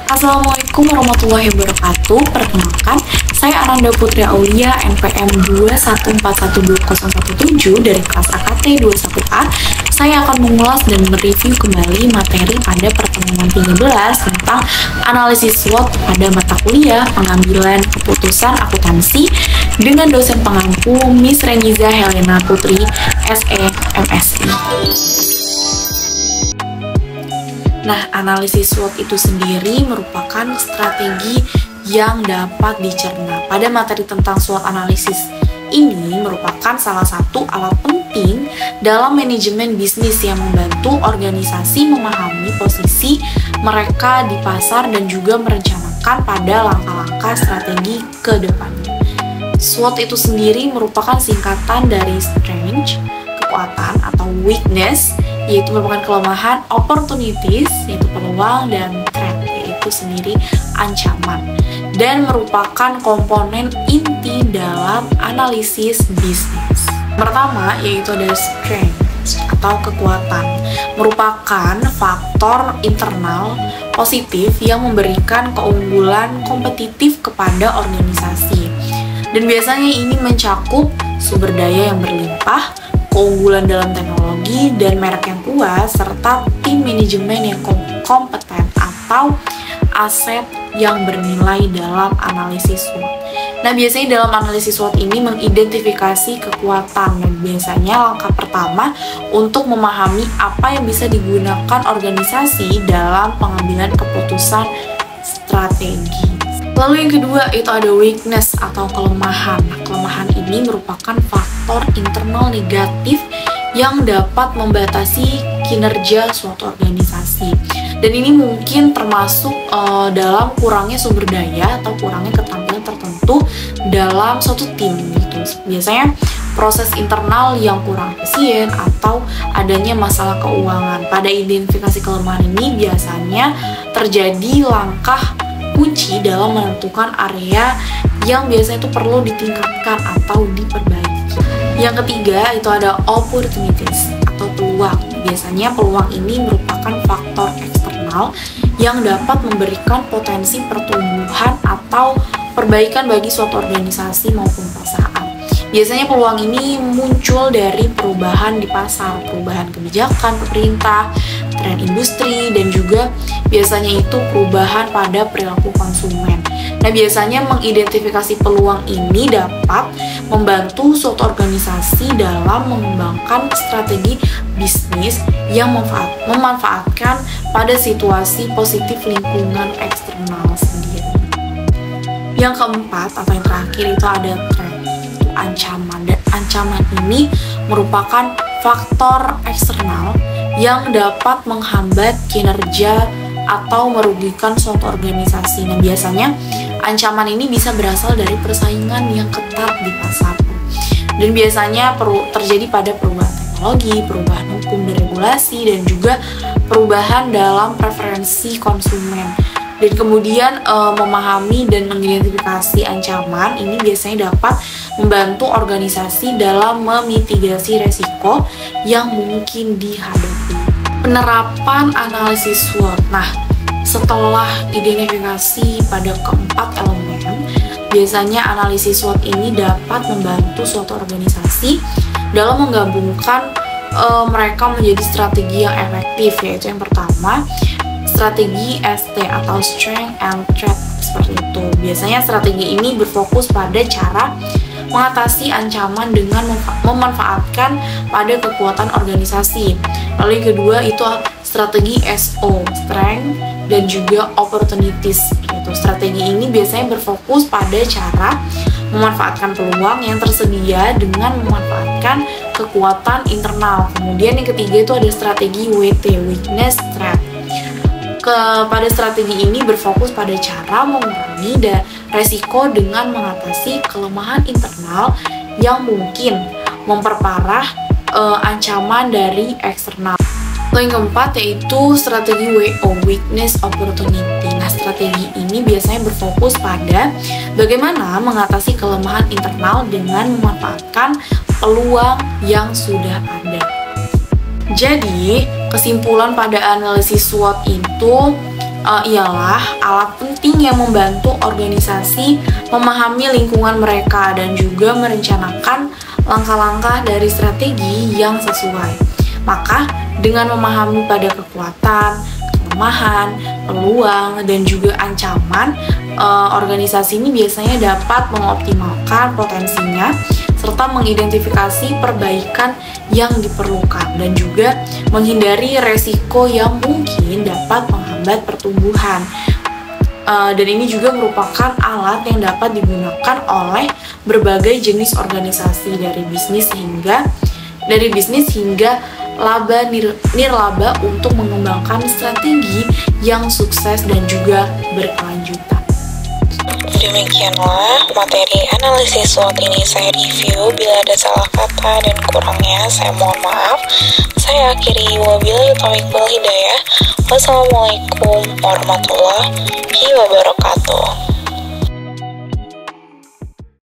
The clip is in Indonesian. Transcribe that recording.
Assalamualaikum warahmatullahi wabarakatuh. Perkenalkan, saya Ananda Putri Aulia, NPM 2141217 dari kelas AKT 21A. Saya akan mengulas dan mereview kembali materi pada pertemuan 13 tentang analisis SWOT pada mata kuliah pengambilan keputusan akuntansi dengan dosen pengampu Miss Reniza Helena Putri, SE, MSI. Nah, analisis SWOT itu sendiri merupakan strategi yang dapat dicerna. Pada materi tentang SWOT analisis ini merupakan salah satu alat penting dalam manajemen bisnis yang membantu organisasi memahami posisi mereka di pasar dan juga merencanakan pada langkah-langkah strategi ke depannya. SWOT itu sendiri merupakan singkatan dari strength, kekuatan atau weakness, yaitu merupakan kelemahan, opportunities, yaitu peluang, dan threat, yaitu sendiri ancaman, dan merupakan komponen inti dalam analisis bisnis. Pertama, yaitu ada strength atau kekuatan, merupakan faktor internal positif yang memberikan keunggulan kompetitif kepada organisasi, dan biasanya ini mencakup sumber daya yang berlimpah, keunggulan dalam teknologi dan merek yang kuat, serta tim manajemen yang kompeten atau aset yang bernilai dalam analisis SWOT. Nah, biasanya dalam analisis SWOT ini mengidentifikasi kekuatan, dan biasanya langkah pertama untuk memahami apa yang bisa digunakan organisasi dalam pengambilan keputusan strategi. Lalu yang kedua itu ada weakness atau kelemahan. Nah, kelemahan ini merupakan faktor internal negatif yang dapat membatasi kinerja suatu organisasi. Dan ini mungkin termasuk dalam kurangnya sumber daya atau kurangnya keterampilan tertentu dalam suatu tim gitu. Biasanya proses internal yang kurang efisien atau adanya masalah keuangan. Pada identifikasi kelemahan ini biasanya terjadi langkah kunci dalam menentukan area yang biasanya itu perlu ditingkatkan atau diperbaiki. Yang ketiga itu ada opportunities atau peluang. Biasanya peluang ini merupakan faktor eksternal yang dapat memberikan potensi pertumbuhan atau perbaikan bagi suatu organisasi maupun perusahaan. Biasanya peluang ini muncul dari perubahan di pasar, perubahan kebijakan pemerintah, tren industri, dan juga biasanya itu perubahan pada perilaku konsumen. Nah, biasanya mengidentifikasi peluang ini dapat membantu suatu organisasi dalam mengembangkan strategi bisnis yang memanfaatkan pada situasi positif lingkungan eksternal sendiri. Yang keempat atau yang terakhir itu ada threat, ancaman, dan ancaman ini merupakan faktor eksternal yang dapat menghambat kinerja atau merugikan suatu organisasi. Nah, biasanya ancaman ini bisa berasal dari persaingan yang ketat di pasar, dan biasanya terjadi pada perubahan teknologi, perubahan hukum dan regulasi, dan juga perubahan dalam preferensi konsumen. Dan kemudian memahami dan mengidentifikasi ancaman ini biasanya dapat membantu organisasi dalam memitigasi resiko yang mungkin dihadapi. Penerapan analisis SWOT. Nah, setelah identifikasi pada keempat elemen, biasanya analisis SWOT ini dapat membantu suatu organisasi dalam menggabungkan mereka menjadi strategi yang efektif, yaitu yang pertama strategi ST atau Strength and Threat seperti itu. Biasanya strategi ini berfokus pada cara mengatasi ancaman dengan memanfaatkan pada kekuatan organisasi. Lalu yang kedua itu strategi SO, Strength dan juga Opportunities. Gitu. Strategi ini biasanya berfokus pada cara memanfaatkan peluang yang tersedia dengan memanfaatkan kekuatan internal. Kemudian yang ketiga itu ada strategi WT, Weakness Threat. Pada strategi ini berfokus pada cara mengurangi resiko dengan mengatasi kelemahan internal yang mungkin memperparah ancaman dari eksternal. Yang keempat yaitu strategi WO, Weakness Opportunity. Nah, strategi ini biasanya berfokus pada bagaimana mengatasi kelemahan internal dengan memanfaatkan peluang yang sudah ada. Jadi, kesimpulan pada analisis SWOT itu ialah alat penting yang membantu organisasi memahami lingkungan mereka dan juga merencanakan langkah-langkah dari strategi yang sesuai. Maka, dengan memahami pada kekuatan, kelemahan, peluang, dan juga ancaman, organisasi ini biasanya dapat mengoptimalkan potensinya serta mengidentifikasi perbaikan yang diperlukan dan juga menghindari resiko yang mungkin dapat menghambat pertumbuhan. Dan ini juga merupakan alat yang dapat digunakan oleh berbagai jenis organisasi dari bisnis hingga laba nirlaba untuk mengembangkan strategi yang sukses dan juga berkelanjutan. Demikianlah materi analisis SWOT ini saya review. Bila ada salah kata dan kurangnya saya mohon maaf. Saya akhiri, wabillahi taufiq wal hidayah. Wassalamualaikum warahmatullahi wabarakatuh.